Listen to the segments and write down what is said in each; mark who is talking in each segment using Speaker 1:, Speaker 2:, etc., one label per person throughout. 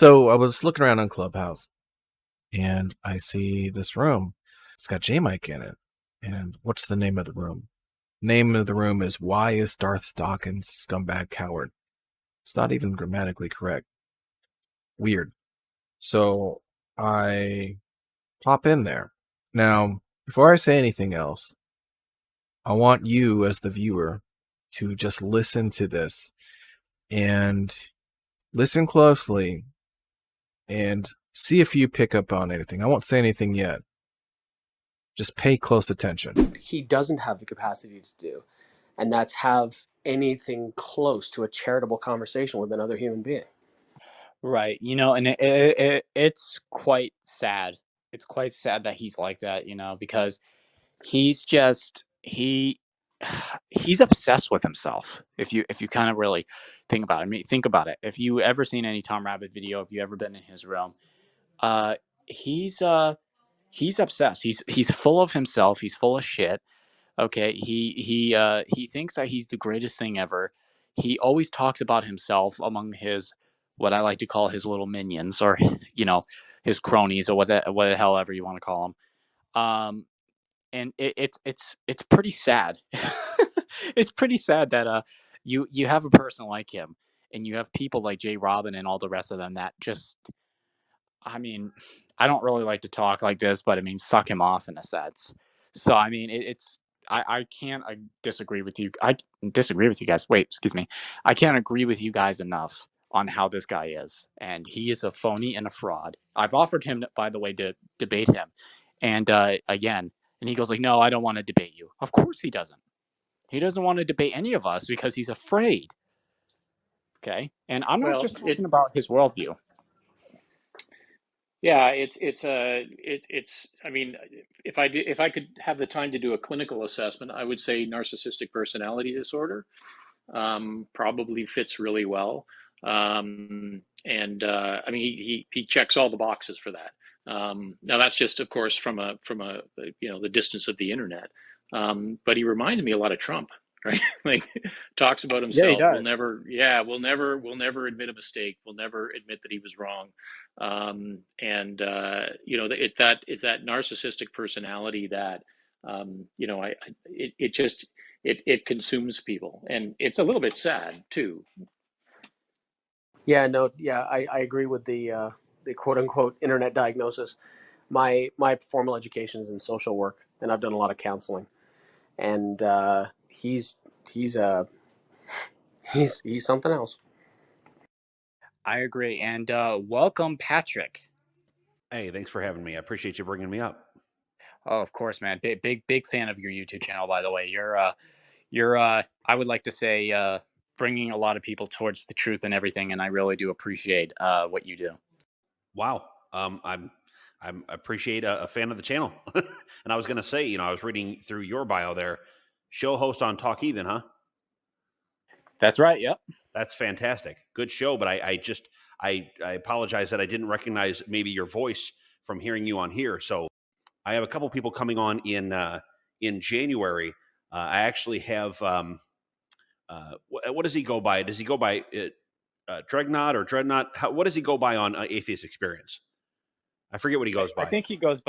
Speaker 1: So I was looking around on Clubhouse, and I see this room. It's got JMike in it. And what's the name of the room? Name of the room is Why is Darth Dawkins Scumbag Coward? It's not even grammatically correct. Weird. So I pop in there. Now, before I say anything else, I want you as the viewer to just listen to this and listen closely and see if you pick up on anything. I won't say anything yet. Just pay close attention.
Speaker 2: He doesn't have the capacity to do, and that's have anything close to a charitable conversation with another human being.
Speaker 3: Right. And it's quite sad. It's quite sad that he's like that, because he's he's obsessed with himself. If you kind of really think about it. I mean, think about it. If you ever seen any Tom Rabbit video, if you ever been in his room, uh he's obsessed. He's full of himself. He's full of shit. Okay, he thinks that he's the greatest thing ever. He always talks about himself among his, what I like to call, his little minions, or his cronies, or what the hell ever you want to call them. And it's pretty sad. It's pretty sad that you have a person like him, and you have people like Jay Robin and all the rest of them that just, I mean, I don't really like to talk like this, but I mean, suck him off in a sense. So I mean, I can't disagree with you. I disagree with you guys. Wait, excuse me. I can't agree with you guys enough on how this guy is, and he is a phony and a fraud. I've offered him, by the way, to debate him, and again, and he goes like, "No, I don't want to debate you." Of course he doesn't. He doesn't want to debate any of us because he's afraid. Okay, and I'm not just talking about his worldview.
Speaker 4: Yeah, it's I mean, if I could have the time to do a clinical assessment, I would say narcissistic personality disorder probably fits really well. I mean, he checks all the boxes for that. Now that's just, of course, from a the distance of the internet. But he reminds me a lot of Trump, right? Like, talks about himself.
Speaker 3: Yeah, he does.
Speaker 4: We'll never admit a mistake. We'll never admit that he was wrong. It's that narcissistic personality that it consumes people, and it's a little bit sad too.
Speaker 2: Yeah, no, yeah, I agree with the quote unquote internet diagnosis. My formal education is in social work, and I've done a lot of counseling. And he's something else.
Speaker 3: I agree. And welcome, Patrick.
Speaker 5: Hey, thanks for having me. I appreciate you bringing me up.
Speaker 3: Oh, of course, man. Big fan of your YouTube channel, by the way. You're I would like to say, bringing a lot of people towards the truth and everything, and I really do appreciate what you do.
Speaker 5: Wow. I appreciate a fan of the channel. And I was going to say, I was reading through your bio there. Show host on Talk Heathen, huh?
Speaker 3: That's right. Yep.
Speaker 5: That's fantastic. Good show. But I apologize that I didn't recognize maybe your voice from hearing you on here. So I have a couple people coming on in January. I actually have, what does he go by? Does he go by Dreadnought or Dreadnought? What does he go by on Atheist Experience? I forget what he goes by.
Speaker 3: I think he goes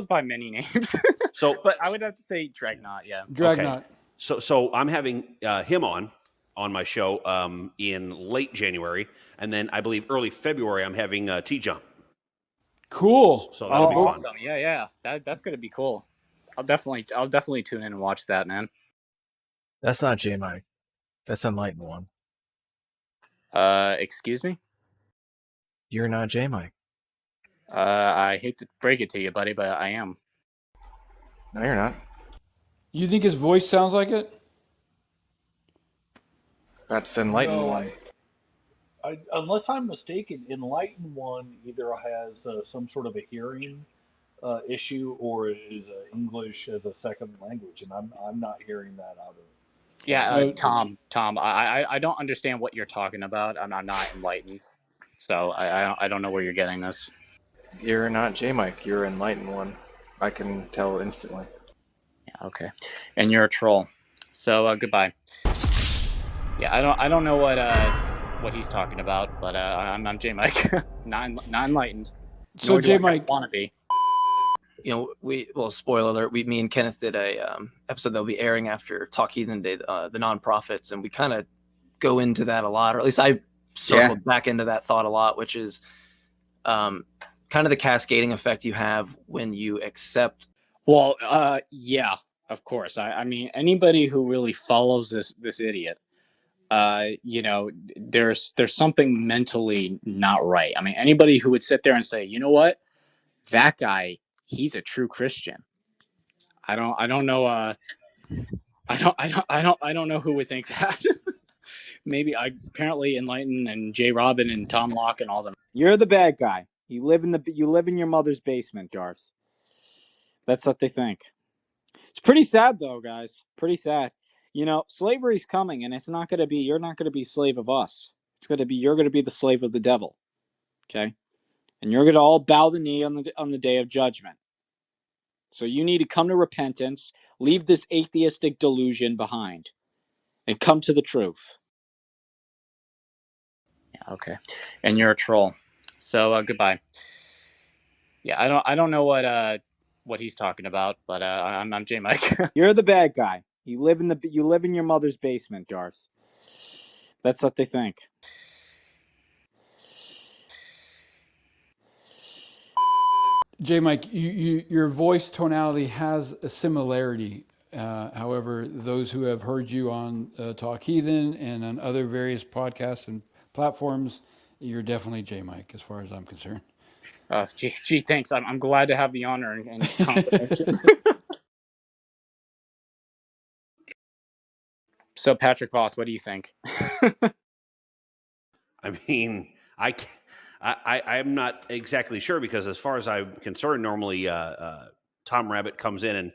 Speaker 3: by many names.
Speaker 5: So,
Speaker 3: but I would have to say Dreadnought. Yeah.
Speaker 6: Dreadnought.
Speaker 5: Okay. So I'm having him on my show in late January, and then I believe early February I'm having T-Jump.
Speaker 6: Cool.
Speaker 5: So that'll be fun.
Speaker 3: Awesome. Yeah. That's gonna be cool. I'll definitely tune in and watch that, man.
Speaker 1: That's not JMike. That's Enlightened One.
Speaker 3: Excuse me?
Speaker 1: You're not JMike.
Speaker 3: I hate to break it to you, buddy, but I am.
Speaker 1: No, you're not.
Speaker 6: You think his voice sounds like it?
Speaker 1: That's Enlightened One.
Speaker 7: Unless I'm mistaken, Enlightened One either has some sort of a hearing issue or is English as a second language, and I'm not hearing that out of.
Speaker 3: Yeah, Tom, I don't understand what you're talking about. I'm not enlightened, so I don't know where you're getting this.
Speaker 1: You're not JMike. You're Enlightened One. I can tell instantly.
Speaker 3: Yeah, okay. And you're a troll. So goodbye. Yeah, I don't know what what he's talking about, but I'm JMike, not enlightened.
Speaker 6: So
Speaker 3: Nor do I
Speaker 6: JMike,
Speaker 3: want to be.
Speaker 8: Spoiler alert, me and Kenneth did a episode that'll be airing after Talk Heathen Day, the nonprofits, and we kind of go into that a lot, or at least I circled back into that thought a lot, which is kind of the cascading effect you have when you accept.
Speaker 3: Well, yeah, of course. I mean, anybody who really follows this idiot, there's something mentally not right. I mean, anybody who would sit there and say, you know what, that guy, he's a true Christian. I don't know. I don't know who would think that. Maybe apparently Enlighten and J. Robin and Tom Locke and all them. You're the bad guy. You live in your mother's basement, Darth. That's what they think. It's pretty sad though, guys. Pretty sad. Slavery's coming, and it's not going to be. You're not going to be slave of us. It's going to be. You're going to be the slave of the devil. Okay, and you're going to all bow the knee on the day of judgment. So you need to come to repentance, leave this atheistic delusion behind, and come to the truth. Yeah, okay. And you're a troll. So goodbye. Yeah, I don't know what he's talking about, but I'm JMike. You're the bad guy. You live in your mother's basement, Darth. That's what they think.
Speaker 6: JMike, your voice tonality has a similarity. However, those who have heard you on Talk Heathen and on other various podcasts and platforms, you're definitely JMike, as far as I'm concerned.
Speaker 3: Gee, thanks. I'm glad to have the honor and confirmation. So, Patrick Voss, what do you think?
Speaker 5: I mean, I'm not exactly sure, because as far as I'm concerned, normally Tom Rabbit comes in and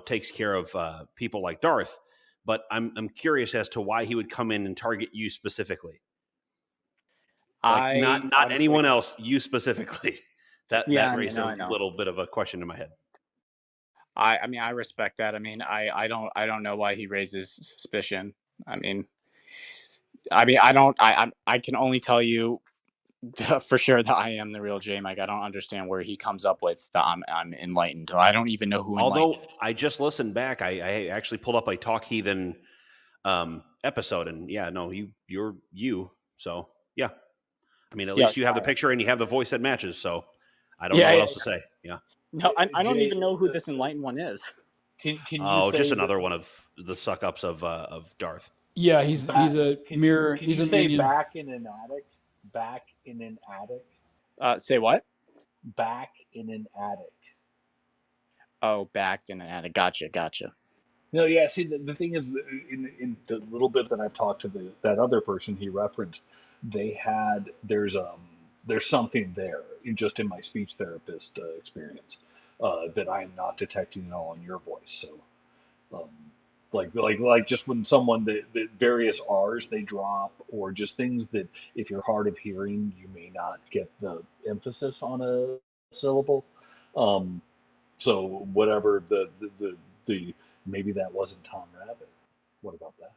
Speaker 5: takes care of people like Darth. But I'm curious as to why he would come in and target you specifically. Like not honestly, anyone else, you specifically. That raised a little bit of a question in my head.
Speaker 3: I mean, I respect that. I mean, I don't know why he raises suspicion. I can only tell you for sure that I am the real JMike. I don't understand where he comes up with that I'm enlightened. I don't even know who
Speaker 5: Although
Speaker 3: enlightened is.
Speaker 5: I just listened back, I actually pulled up a Talk Heathen episode, and yeah, no, you're you. So yeah, I mean, at least you have the picture and you have the voice that matches. So I don't know what else to say. Yeah.
Speaker 3: No, I don't even know who this enlightened one is.
Speaker 7: Can you say
Speaker 5: just another one of the suck ups of Darth.
Speaker 6: Yeah, he's a mirror.
Speaker 7: Can
Speaker 6: he's
Speaker 7: you
Speaker 6: an
Speaker 7: say
Speaker 6: Indian.
Speaker 7: back in an attic?
Speaker 3: Say what?
Speaker 7: Back in an attic.
Speaker 3: Oh, back in an attic. Gotcha.
Speaker 7: No, yeah. See, the thing is, in the little bit that I've talked to that other person he referenced, there's something there just in my speech therapist experience that I'm not detecting at all in your voice. So, like just when someone the various R's they drop, or just things that if you're hard of hearing, you may not get the emphasis on a syllable. So whatever the maybe that wasn't Tom Rabbit. What about that?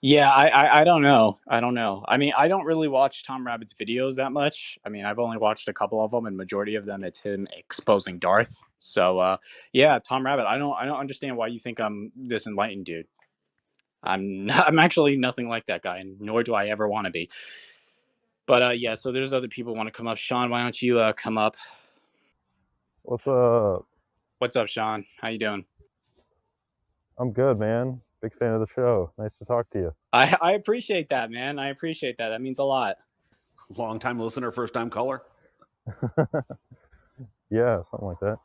Speaker 3: Yeah, I don't know. I mean, I don't really watch Tom Rabbit's videos that much. I mean, I've only watched a couple of them, and majority of them it's him exposing Darth. So yeah, Tom Rabbit. I don't understand why you think I'm this enlightened dude. I'm actually nothing like that guy, and nor do I ever want to be. But yeah, so there's other people want to come up. Sean, why don't you come up?
Speaker 9: What's up?
Speaker 3: What's up, Sean? How you doing?
Speaker 9: I'm good, man. Big fan of the show. Nice to talk to you.
Speaker 3: I appreciate that, man. I appreciate that. That means a lot.
Speaker 5: Long time listener, first time caller.
Speaker 9: Yeah, something like that.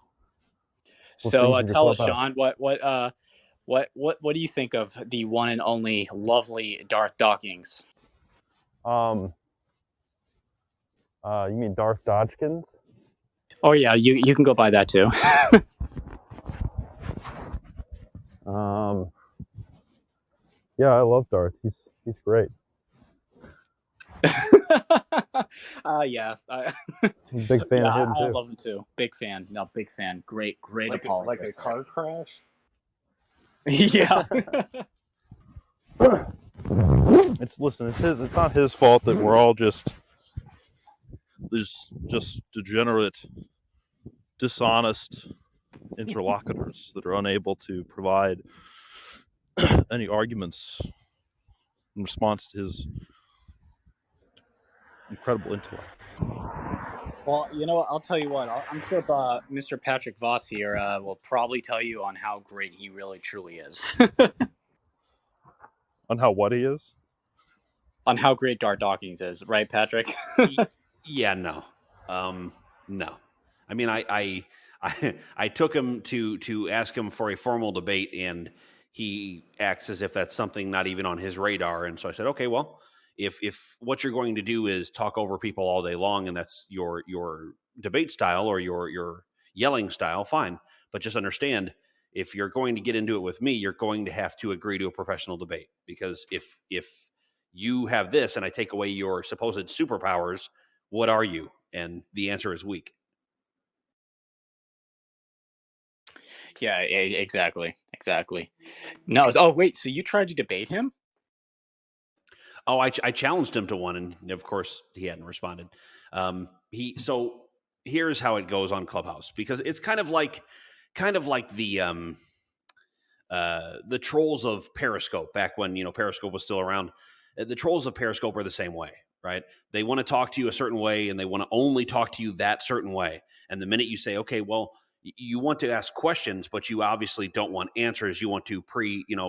Speaker 3: So tell us, Sean, what do you think of the one and only lovely Darth Dawkins?
Speaker 9: You mean Darth Dodgkins?
Speaker 3: Oh yeah, you can go by that too.
Speaker 9: Yeah, I love Darth. He's great.
Speaker 3: Yeah.
Speaker 9: I'm a big fan of him too.
Speaker 3: I love him too. Big fan. No, big fan. Great apologist.
Speaker 7: Like a car crash?
Speaker 3: Yeah.
Speaker 9: It's not his fault that we're all just degenerate, dishonest interlocutors that are unable to provide any arguments in response to his incredible intellect.
Speaker 3: Well, you know what? I'll tell you what. I'm sure Mr. Patrick Voss here will probably tell you on how great he really truly is.
Speaker 9: On how what he is?
Speaker 3: On how great Darth Dawkins is, right, Patrick?
Speaker 5: Yeah, no. No. I mean, I took him to ask him for a formal debate, and he acts as if that's something not even on his radar. And so I said, okay, well, if what you're going to do is talk over people all day long, and that's your debate style or your yelling style, fine. But just understand, if you're going to get into it with me, you're going to have to agree to a professional debate, because if you have this and I take away your supposed superpowers, what are you? And the answer is weak.
Speaker 3: Yeah, exactly. No. Oh, wait. So you tried to debate him?
Speaker 5: Oh, I challenged him to one, and of course he hadn't responded. So here's how it goes on Clubhouse, because it's kind of like the trolls of Periscope back when Periscope was still around. The trolls of Periscope are the same way, right? They want to talk to you a certain way, and they want to only talk to you that certain way. And the minute you say, okay, well, you want to ask questions, but you obviously don't want answers. You want to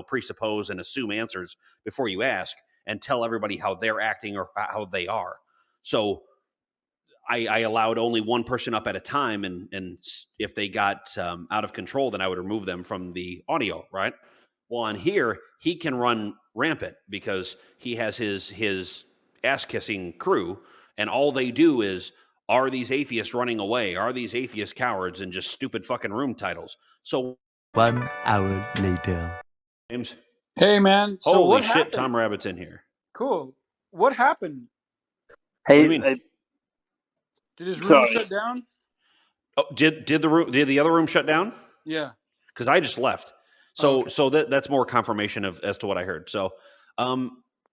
Speaker 5: presuppose and assume answers before you ask, and tell everybody how they're acting or how they are. So I allowed only one person up at a time, and if they got out of control, then I would remove them from the audio, right? Well, on here, he can run rampant because he has his ass-kissing crew, and all they do is, are these atheists running away? Are these atheist cowards? And just stupid fucking room titles. So
Speaker 10: 1 hour later.
Speaker 5: James,
Speaker 6: Hey, man. So
Speaker 5: holy
Speaker 6: what
Speaker 5: shit,
Speaker 6: happened?
Speaker 5: Tom Rabbit's in here.
Speaker 6: Cool. What happened?
Speaker 5: What do
Speaker 11: Hey,
Speaker 5: you mean?
Speaker 6: Did his room
Speaker 11: sorry.
Speaker 6: shut down?
Speaker 5: Oh, did the other room shut down?
Speaker 6: Yeah.
Speaker 5: Because I just left. So
Speaker 6: Okay.
Speaker 5: that's more confirmation as to what I heard. So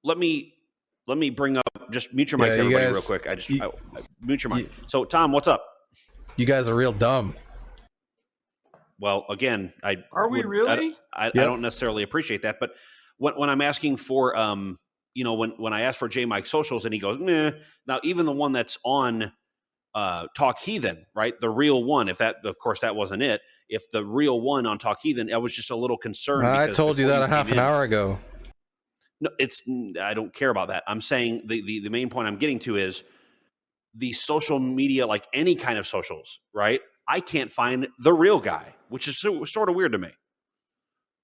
Speaker 5: let me bring up, just mute your mics, everybody, real quick. I mute your mic. So Tom, what's up?
Speaker 1: You guys are real dumb.
Speaker 5: Well, again,
Speaker 6: Are we really?
Speaker 5: I don't necessarily appreciate that, but when I'm asking for when I ask for JMike socials and he goes, nah. Now even the one that's on Talk Heathen, right? The real one, if that, of course, that wasn't it. If the real one on Talk Heathen, I was just a little concerned.
Speaker 1: I told you that a half an hour ago.
Speaker 5: No, I don't care about that. I'm saying the main point I'm getting to is the social media, like any kind of socials, right? I can't find the real guy, which is sort of weird to me.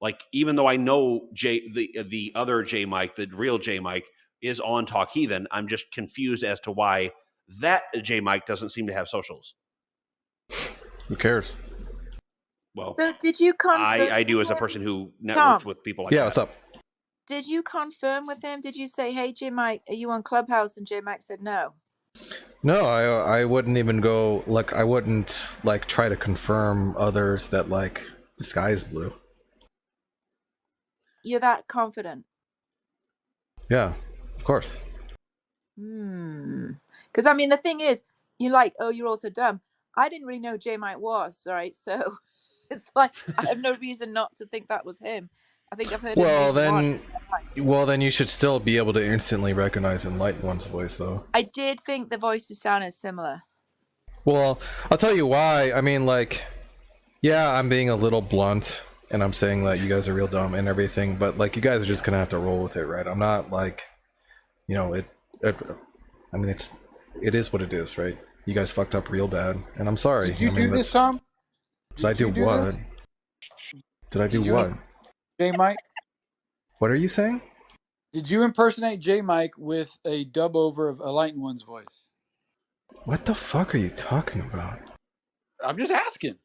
Speaker 5: Like, even though I know the other JMike, the real JMike, is on Talk Heathen, I'm just confused as to why that JMike doesn't seem to have socials.
Speaker 1: Who cares?
Speaker 5: Well,
Speaker 12: so did you confirm?
Speaker 5: I do, as a person who networks with people like that.
Speaker 1: Yeah, what's up?
Speaker 12: Did you confirm with him? Did you say, "Hey, JMike, are you on Clubhouse?" And JMike said no.
Speaker 1: No, I wouldn't even go. Like, I wouldn't try to confirm others that the sky is blue.
Speaker 12: You're that confident?
Speaker 1: Yeah, of course.
Speaker 12: Because I mean, the thing is, you're like, oh, you're also dumb. I didn't really know JMike was, right? So it's like I have no reason not to think that was him. I think I've heard him once.
Speaker 1: Well, then you should still be able to instantly recognize Enlightened One's voice, though.
Speaker 12: I did think the voices sounded similar.
Speaker 1: Well, I'll tell you why. I mean, yeah, I'm being a little blunt, and I'm saying that you guys are real dumb and everything, but you guys are just gonna have to roll with it, right? I'm not I mean, it is what it is, right? You guys fucked up real bad, and I'm sorry.
Speaker 6: Did you do this, Tom?
Speaker 1: Did I do what? Did I do what?
Speaker 6: JMike?
Speaker 1: What are you saying?
Speaker 6: Did you impersonate JMike with a dub over of Enlightened One's voice?
Speaker 1: What the fuck are you talking about?
Speaker 6: I'm just asking.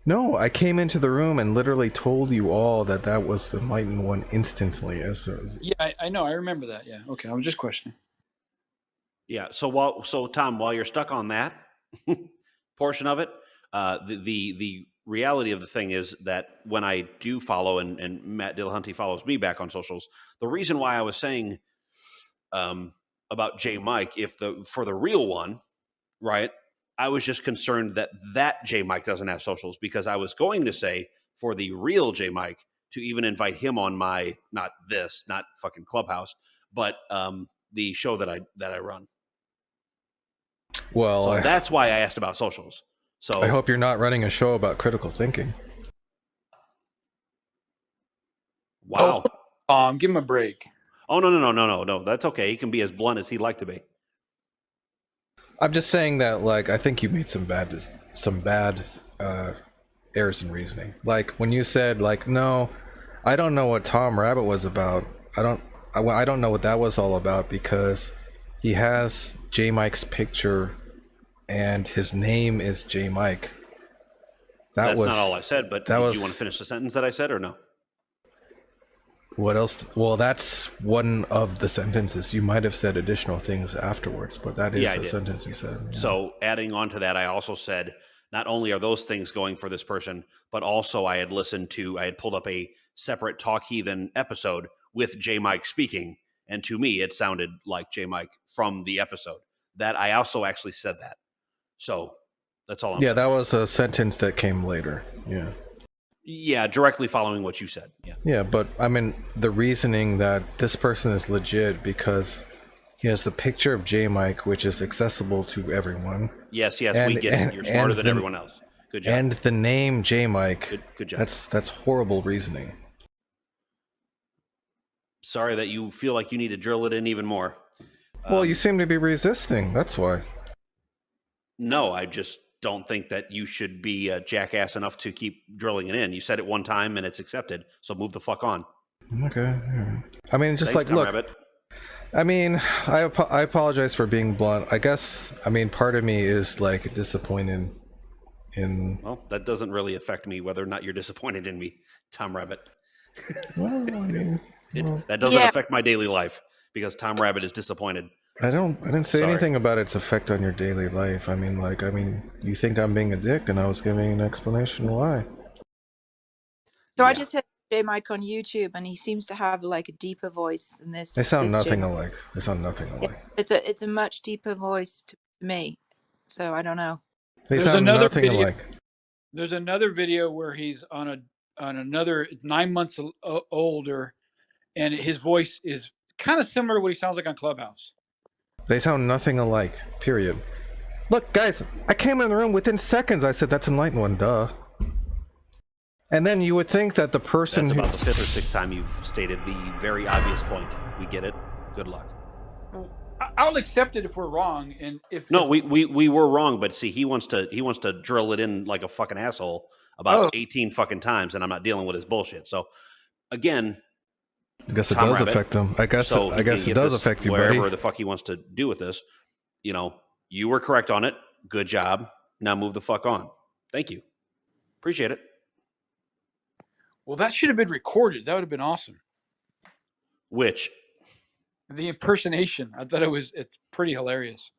Speaker 1: No, I came into the room and literally told you all that was the Enlightened One instantly.
Speaker 6: Yeah, I know. I remember that. Yeah. Okay. I was just questioning.
Speaker 5: Yeah. So Tom, while you're stuck on that portion of it, the reality of the thing is that when I do follow, and Matt Dillahunty follows me back on socials, the reason why I was saying about JMike, for the real one, right, I was just concerned that JMike doesn't have socials, because I was going to say for the real JMike to even invite him on my, not fucking Clubhouse, but the show that I run.
Speaker 1: Well,
Speaker 5: so that's why I asked about socials. So
Speaker 1: I hope you're not running a show about critical thinking.
Speaker 5: Wow.
Speaker 11: Give him a break.
Speaker 5: Oh, no. That's okay. He can be as blunt as he'd like to be.
Speaker 1: I'm just saying that, like, I think you made some bad errors in reasoning. Like when you said, like, no, I don't know what Tom Rabbit was about. I don't know what that was all about, because he has JMike's picture and his name is JMike.
Speaker 5: That's not all I said, but did you want to finish the sentence that I said, or no?
Speaker 1: What else? Well, that's one of the sentences. You might have said additional things afterwards, but that is the sentence you said. Yeah.
Speaker 5: So adding on to that, I also said, not only are those things going for this person, but also I had pulled up a separate Talk Heathen episode with JMike speaking, and to me, it sounded like JMike from the episode. That I also actually said that. So that's all I'm saying.
Speaker 1: That was a sentence that came later. Yeah.
Speaker 5: Yeah, directly following what you said. Yeah.
Speaker 1: Yeah, but I mean, the reasoning that this person is legit because he has the picture of JMike, which is accessible to everyone.
Speaker 5: Yes, we get it. You're smarter than everyone else. Good job.
Speaker 1: And the name JMike.
Speaker 5: Good job.
Speaker 1: That's horrible reasoning.
Speaker 5: Sorry that you feel like you need to drill it in even more.
Speaker 1: Well, you seem to be resisting. That's why.
Speaker 5: No, I just don't think that you should be a jackass enough to keep drilling it in. You said it one time and it's accepted, so move the fuck on.
Speaker 1: Okay. I mean, just
Speaker 5: Thanks,
Speaker 1: like, look.
Speaker 5: Rabbit.
Speaker 1: I mean, I apologize for being blunt. I guess, I mean, part of me is like disappointed in.
Speaker 5: Well, that doesn't really affect me whether or not you're disappointed in me, Tom Rabbit.
Speaker 1: Well, I mean,
Speaker 5: that doesn't affect my daily life because Tom Rabbit is disappointed.
Speaker 1: I didn't say anything about its effect on your daily life. I mean, you think I'm being a dick, and I was giving an explanation why.
Speaker 12: So I just heard JMike on YouTube, and he seems to have like a deeper voice than this.
Speaker 1: They sound nothing
Speaker 12: JMike.
Speaker 1: alike. They sound nothing alike.
Speaker 12: It's a much deeper voice to me. So I don't know.
Speaker 1: They sound nothing alike.
Speaker 11: There's another video where he's on another 9 months older, and his voice is kind of similar to what he sounds like on Clubhouse.
Speaker 1: They sound nothing alike, period. Look, guys, I came in the room within seconds. I said, that's Enlightened One, duh. And then you would think that the person...
Speaker 5: That's about the fifth or sixth time you've stated the very obvious point. We get it. Good luck.
Speaker 11: Well, I'll accept it if we're wrong. And
Speaker 5: we were wrong, but see, he wants to drill it in like a fucking asshole about 18 fucking times, and I'm not dealing with his bullshit. So, again...
Speaker 1: I guess it does affect him. I guess it does affect you, buddy.
Speaker 5: Wherever the fuck he wants to do with this, you were correct on it. Good job. Now move the fuck on. Thank you. Appreciate it.
Speaker 11: Well, that should have been recorded. That would have been awesome.
Speaker 5: Which?
Speaker 11: The impersonation. I thought it's pretty hilarious.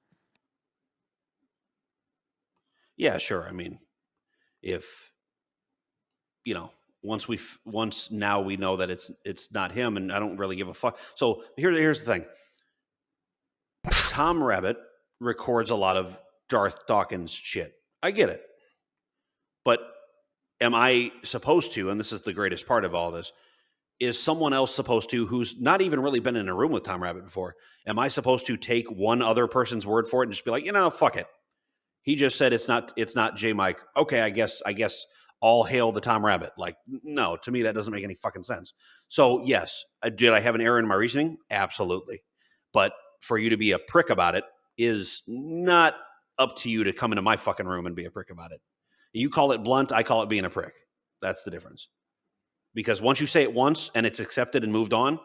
Speaker 5: Yeah, sure. I mean, if once now we know that it's not him, and I don't really give a fuck. So here's the thing. Tom Rabbit records a lot of Darth Dawkins shit. I get it. But am I supposed to, and this is the greatest part of all this, is someone else supposed to, who's not even really been in a room with Tom Rabbit before, am I supposed to take one other person's word for it and just be like, fuck it. He just said it's not JMike. Okay, I guess all hail the Tom Rabbit. Like, no, to me, that doesn't make any fucking sense. So, yes, did I have an error in my reasoning? Absolutely. But for you to be a prick about it is not up to you to come into my fucking room and be a prick about it. You call it blunt, I call it being a prick. That's the difference. Because once you say it once and it's accepted and moved on,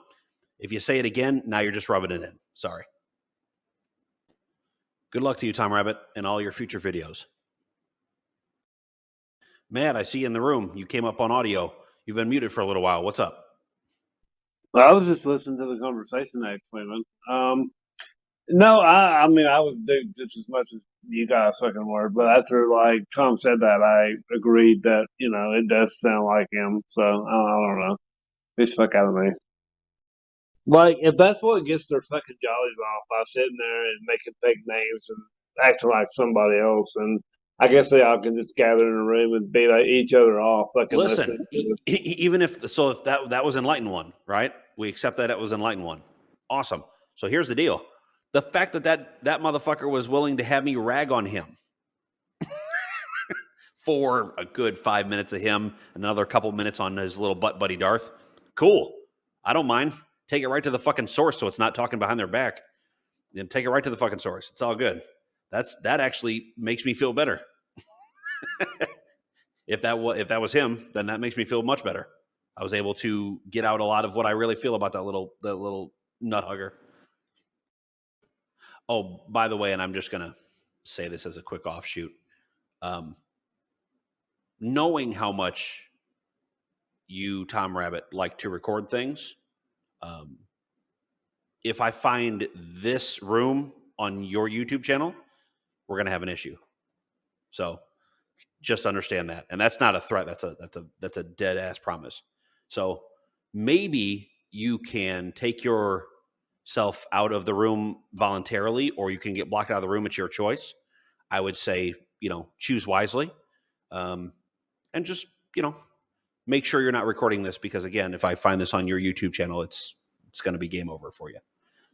Speaker 5: if you say it again, now you're just rubbing it in. Sorry. Good luck to you, Tom Rabbit, and all your future videos. Matt, I see you in the room. You came up on audio. You've been muted for a little while. What's up?
Speaker 13: Well, I was just listening to the conversation, actually, man. No, I mean, I was doing just as much as you guys fucking were, but after like Tom said that, I agreed that it does sound like him. So I don't know. He's fuck out of me. Like if that's what gets their fucking jollies off by sitting there and making fake names and acting like somebody else, and I guess they all can just gather in a room and beat each other off, fucking listening
Speaker 5: Listen,
Speaker 13: to
Speaker 5: even if that was Enlightened One, right? We accept that it was Enlightened One. Awesome. So here's the deal: the fact that motherfucker was willing to have me rag on him for a good 5 minutes of him, another couple minutes on his little butt buddy Darth. Cool. I don't mind. Take it right to the fucking source, so it's not talking behind their back. Then take it right to the fucking source. It's all good. That actually makes me feel better. If that was him, then that makes me feel much better. I was able to get out a lot of what I really feel about that little nut hugger. Oh, by the way, and I'm just gonna say this as a quick offshoot. Knowing how much you, Tom Rabbit, like to record things, if I find this room on your YouTube channel, we're gonna have an issue. So just understand that, and that's not a threat. That's a dead ass promise. So maybe you can take yourself out of the room voluntarily, or you can get blocked out of the room. It's your choice. I would say choose wisely, and just make sure you're not recording this, because again, if I find this on your YouTube channel, it's going to be game over for you.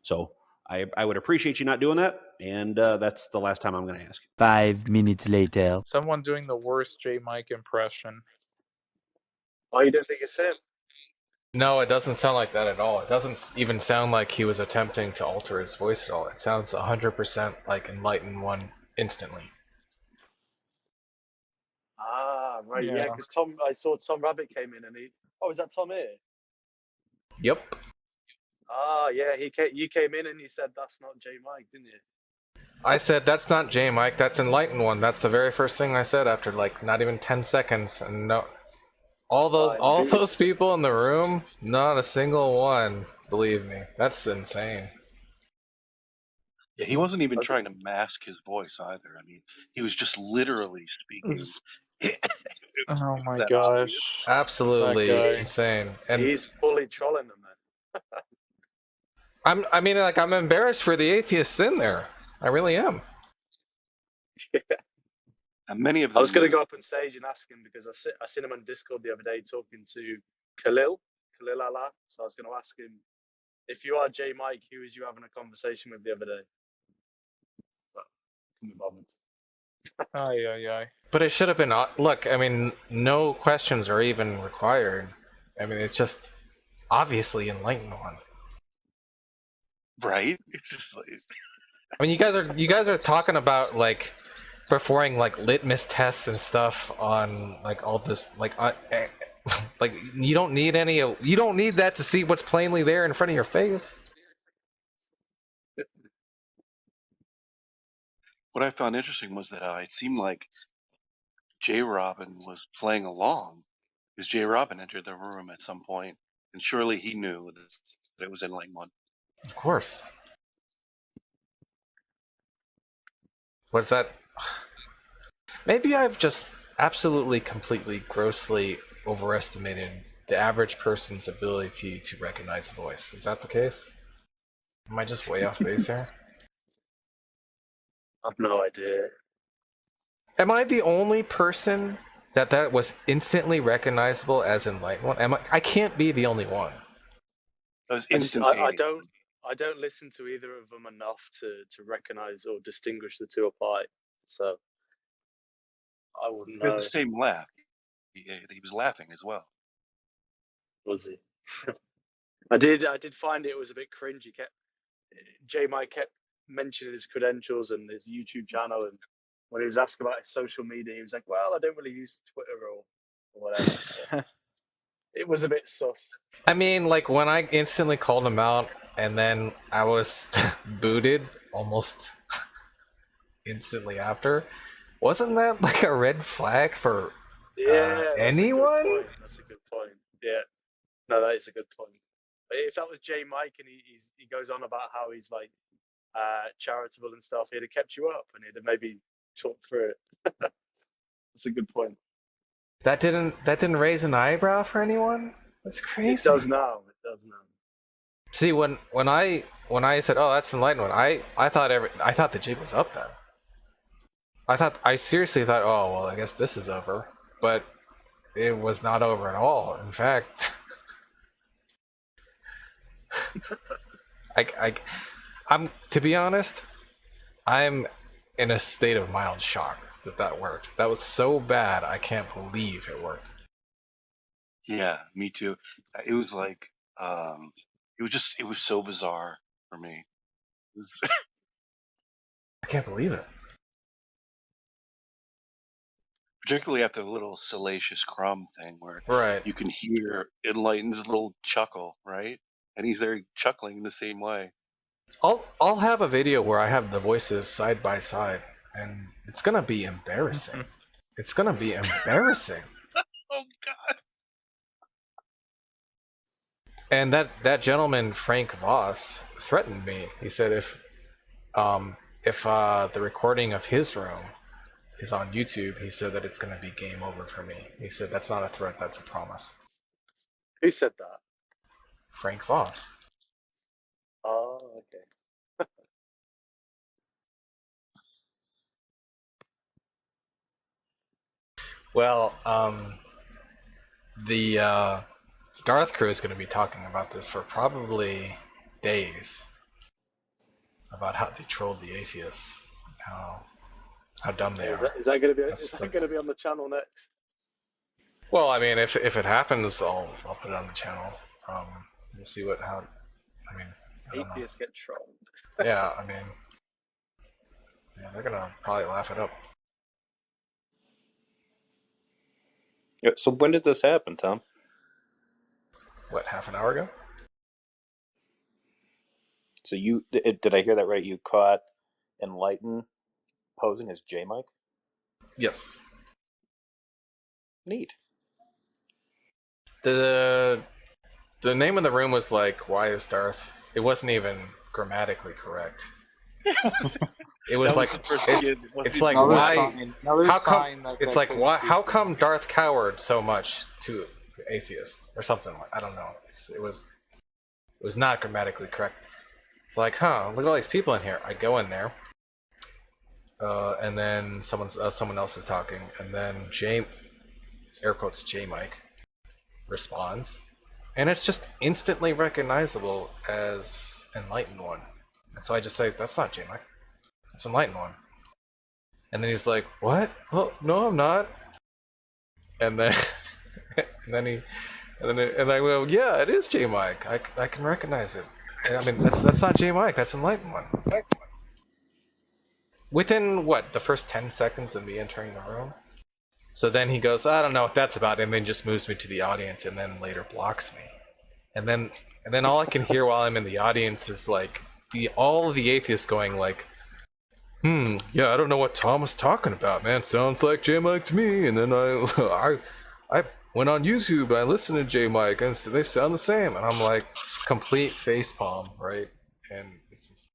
Speaker 5: So I would appreciate you not doing that, and that's the last time I'm going to ask.
Speaker 10: 5 minutes later.
Speaker 14: Someone doing the worst JMike impression.
Speaker 15: Oh, you don't think it's him?
Speaker 16: No, it doesn't sound like that at all. It doesn't even sound like he was attempting to alter his voice at all. It sounds 100% like Enlightened One instantly.
Speaker 15: Ah, right, yeah, because I saw Tom Rabbit came in and is that Tom here?
Speaker 16: Yep.
Speaker 15: Ah, yeah, you came in and you said that's not JMike, didn't you?
Speaker 16: I said that's not JMike, that's Enlightened One. That's the very first thing I said after like not even 10 seconds. And no, all those people in the room, not a single one. Believe me, that's insane.
Speaker 17: Yeah, he wasn't even trying to mask his voice either. I mean, he was just literally speaking.
Speaker 14: Oh my gosh.
Speaker 16: Absolutely insane. And
Speaker 15: he's fully trolling them,
Speaker 16: man. I'm embarrassed for the atheists in there. I really am.
Speaker 15: Yeah.
Speaker 17: And many of them.
Speaker 15: I was going to go up on stage and ask him, because I seen him on Discord the other day talking to Khalil Allah. So I was going to ask him, if you are JMike, who was you having a conversation with the other day? But couldn't be bothered.
Speaker 16: But it should have been. Look, I mean, no questions are even required. I mean, it's just obviously Enlightened One.
Speaker 17: Right? It's just like.
Speaker 16: I mean, you guys are talking about like performing like litmus tests and stuff on like all this like you don't need that to see what's plainly there in front of your face.
Speaker 17: What I found interesting was that it seemed like J. Robin was playing along, because J. Robin entered the room at some point, and surely he knew that it was Enlightened One.
Speaker 16: Of course. Was that? Maybe I've just absolutely, completely, grossly overestimated the average person's ability to recognize a voice. Is that the case? Am I just way off base here?
Speaker 15: I've no idea.
Speaker 16: Am I the only person that was instantly recognizable as Enlightened One? I can't be the only one.
Speaker 15: I don't listen to either of them enough to recognize or distinguish the two apart. So I wouldn't know.
Speaker 17: He had the same laugh. He was laughing as well.
Speaker 15: Was he? I did find it was a bit cringe. JMike kept mentioning his credentials and his YouTube channel, and when he was asked about his social media, he was like, "Well, I don't really use Twitter or whatever." So it was a bit sus.
Speaker 16: I mean, like when I instantly called him out, and then I was booted almost instantly after. Wasn't that like a red flag for anyone?
Speaker 15: That's a good point. Yeah, no, that is a good point. But if that was JMike and he goes on about how he's like charitable and stuff, he'd have kept you up and he'd have maybe talked through it. That's a good point.
Speaker 16: That didn't raise an eyebrow for anyone? That's crazy.
Speaker 15: It does now.
Speaker 16: See, when I said, "Oh, that's enlightenment," I thought the jig was up then. I seriously thought, "Oh, well, I guess this is over," but it was not over at all. In fact, I'm to be honest, I'm in a state of mild shock that worked. That was so bad, I can't believe it worked.
Speaker 17: Yeah, me too. It was like, it was so bizarre for me.
Speaker 16: I can't believe it.
Speaker 17: Particularly after the little salacious crumb thing where
Speaker 16: right.
Speaker 17: You can hear Enlightened's little chuckle, right? And he's there chuckling in the same way.
Speaker 16: I'll have a video where I have the voices side by side, and it's gonna be embarrassing. It's gonna be embarrassing.
Speaker 17: Oh God.
Speaker 16: And that gentleman Frank Voss threatened me. He said if the recording of his room is on YouTube, he said that it's going to be game over for me. He said that's not a threat, that's a promise.
Speaker 15: Who said that?
Speaker 16: Frank Voss.
Speaker 15: Oh, okay.
Speaker 16: Well, the Darth crew is going to be talking about this for probably days. About how they trolled the atheists, how dumb they are.
Speaker 15: Is that going to be on the channel next?
Speaker 16: Well, I mean, if it happens, I'll put it on the channel. We'll see
Speaker 15: Atheists get trolled.
Speaker 16: Yeah, I mean, yeah, they're gonna probably laugh it up.
Speaker 18: So when did this happen, Tom?
Speaker 16: What, half an hour ago?
Speaker 18: So did I hear that right? You caught Enlighten posing as JMike?
Speaker 16: Yes.
Speaker 18: Neat.
Speaker 16: The name of the room was like, "Why is Darth?" It wasn't even grammatically correct. It was like it's like why? How come? It's like why? How come Darth cowered so much to atheists or something? I don't know. It was not grammatically correct. It's like, look at all these people in here. I go in there, and then someone else is talking, and then air quotes JMike responds, and it's just instantly recognizable as Enlightened One. And so I just say, that's not JMike, it's Enlightened One. And then he's like, what? Well, no, I'm not. And then and I go, yeah, it is JMike. I can recognize it. I mean, that's not JMike, that's Enlightened One. Within the first 10 seconds of me entering the room. So then he goes, I don't know what that's about, and then just moves me to the audience, and then later blocks me. And then all I can hear while I'm in the audience is like all of the atheists going like, yeah, I don't know what Tom was talking about, man. Sounds like JMike to me. And then I went on YouTube and I listened to JMike, and they sound the same. And I'm like, complete facepalm, right? And it's just